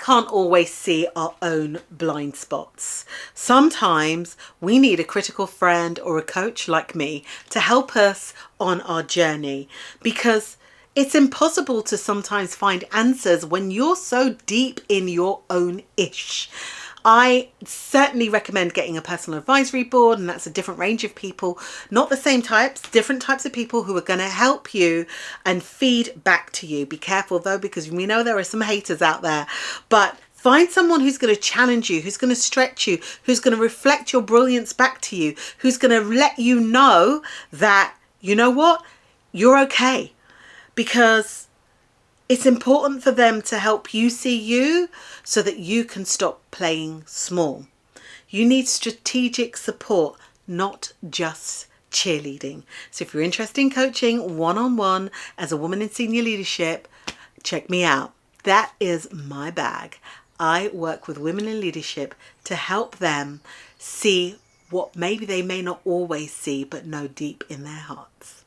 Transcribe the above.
can't always see our own blind spots. Sometimes we need a critical friend or a coach like me to help us on our journey, because it's impossible to sometimes find answers when you're so deep in your own ish. I certainly recommend getting a personal advisory board, and that's a different range of people, not the same types, different types of people who are going to help you and feed back to you. Be careful though, because we know there are some haters out there, but find someone who's going to challenge you, who's going to stretch you, who's going to reflect your brilliance back to you, who's going to let you know that, you know what, you're okay. Because it's important for them to help you see you so that you can stop playing small. You need strategic support, not just cheerleading. So if you're interested in coaching one-on-one as a woman in senior leadership, check me out. That is my bag. I work with women in leadership to help them see what maybe they may not always see, but know deep in their hearts.